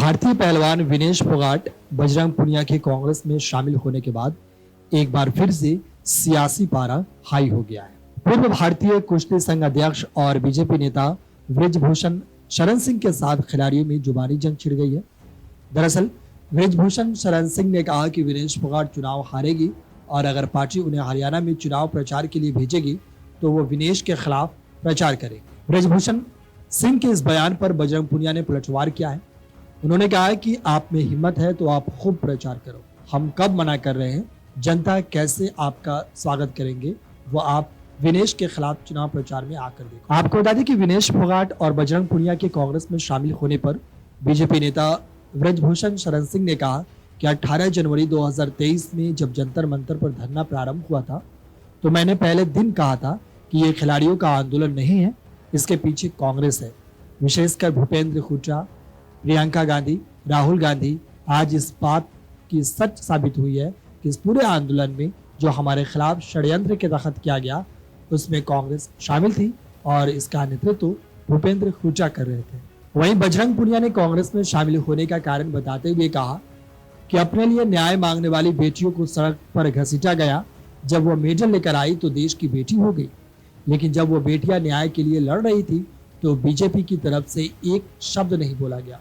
भारतीय पहलवान विनेश फोगाट बजरंग पुनिया के कांग्रेस में शामिल होने के बाद एक बार फिर से सियासी पारा हाई हो गया है। पूर्व भारतीय कुश्ती संघ अध्यक्ष और बीजेपी नेता बृजभूषण शरण सिंह के साथ खिलाड़ियों में जुबानी जंग छिड़ गई है। दरअसल बृजभूषण शरण सिंह ने कहा कि विनेश फोगाट चुनाव हारेगी और अगर पार्टी उन्हें हरियाणा में चुनाव प्रचार के लिए भेजेगी तो वो विनेश के खिलाफ प्रचार करेगी। बृजभूषण सिंह के इस बयान पर बजरंग पुनिया ने पलटवार किया है। उन्होंने कहा है कि आप में हिम्मत है तो आप खूब प्रचार करो, हम कब मना कर रहे हैं, जनता कैसे आपका स्वागत करेंगे वो आप विनेश के खिलाफ चुनाव प्रचार में आकर देखो। आपको बता दें कि विनेश फोगाट और बजरंग पुनिया के कांग्रेस में शामिल होने पर बीजेपी नेता बृजभूषण शरण सिंह ने कहा कि 18 जनवरी 2023 में जब जंतर मंतर पर धरना प्रारंभ हुआ था तो मैंने पहले दिन कहा था कि ये खिलाड़ियों का आंदोलन नहीं है, इसके पीछे कांग्रेस है। विशेषकर भूपेंद्र हुड्डा, प्रियंका गांधी, राहुल गांधी आज इस बात की सच साबित हुई है कि इस पूरे आंदोलन में जो हमारे खिलाफ षड्यंत्र के तहत किया गया उसमें कांग्रेस शामिल थी और इसका नेतृत्व भूपेंद्र हुड्डा कर रहे थे। वहीं बजरंग पुनिया ने कांग्रेस में शामिल होने का कारण बताते हुए कहा कि अपने लिए न्याय मांगने वाली बेटियों को सड़क पर घसीटा गया। जब वो मेडल लेकर आई तो देश की बेटी हो गई, लेकिन जब वो बेटियां न्याय के लिए लड़ रही थी तो बीजेपी की तरफ से एक शब्द नहीं बोला गया।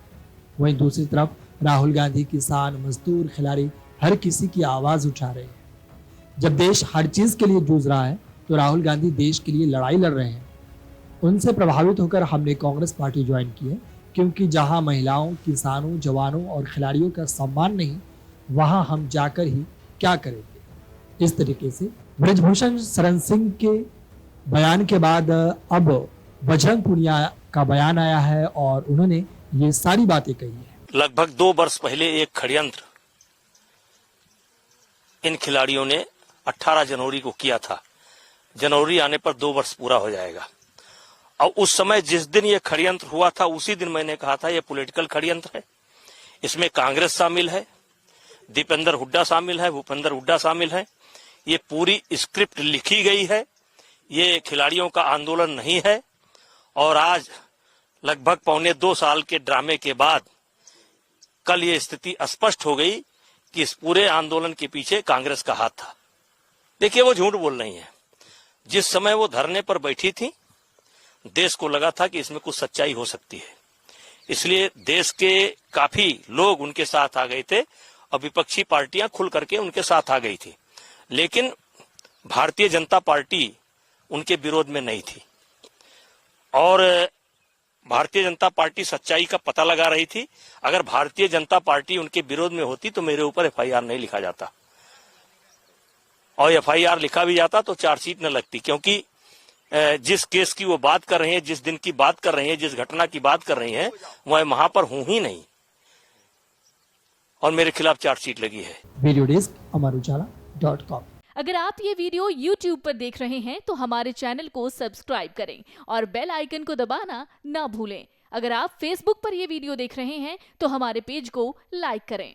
वहीं दूसरी तरफ राहुल गांधी किसान, मजदूर, खिलाड़ी हर किसी की आवाज उठा रहे हैं। जब देश हर चीज के लिए जूझ रहा है तो राहुल गांधी देश के लिए लड़ाई लड़ रहे हैं। उनसे प्रभावित होकर हमने कांग्रेस पार्टी ज्वाइन की है, क्योंकि जहां महिलाओं, किसानों, जवानों और खिलाड़ियों का सम्मान नहीं, वहां हम जाकर ही क्या करेंगे। इस तरीके से बृजभूषण शरण सिंह के बयान के बाद अब बजरंग पुनिया का बयान आया है और उन्होंने ये सारी बातें कही है। लगभग 2 वर्ष पहले एक षड्यंत्र इन खिलाड़ियों ने 18 जनवरी को किया था। जनवरी आने पर 2 वर्ष पूरा हो जाएगा। और उस समय जिस दिन ये षड्यंत्र हुआ था उसी दिन मैंने कहा था ये पॉलिटिकल षड्यंत्र है, इसमें कांग्रेस शामिल है, दीपेंद्र हुड्डा शामिल है, भूपेंद्र हुड्डा शामिल है। ये पूरी स्क्रिप्ट लिखी गई है, ये खिलाड़ियों का आंदोलन नहीं है। और आज लगभग 1.25 साल के ड्रामे के बाद कल ये स्थिति स्पष्ट हो गई कि इस पूरे आंदोलन के पीछे कांग्रेस का हाथ था। देखिए वो झूठ बोल रही है। जिस समय वो धरने पर बैठी थी देश को लगा था कि इसमें कुछ सच्चाई हो सकती है, इसलिए देश के काफी लोग उनके साथ आ गए थे और विपक्षी पार्टियां खुल करके उनके साथ आ गई थी। लेकिन भारतीय जनता पार्टी उनके विरोध में नहीं थी और भारतीय जनता पार्टी सच्चाई का पता लगा रही थी। अगर भारतीय जनता पार्टी उनके विरोध में होती तो मेरे ऊपर एफआईआर नहीं लिखा जाता, और एफआईआर लिखा भी जाता तो चार्जशीट न लगती, क्योंकि जिस केस की वो बात कर रही है, जिस दिन की बात कर रही है, जिस घटना की बात कर रही है, वह वहां पर हूं ही नहीं और मेरे खिलाफ चार्जशीट लगी है। वीडियो डेस्क अमरउजाला.com। अगर आप ये वीडियो YouTube पर देख रहे हैं तो हमारे चैनल को सब्सक्राइब करें और बेल आइकन को दबाना ना भूलें। अगर आप Facebook पर ये वीडियो देख रहे हैं तो हमारे पेज को लाइक करें।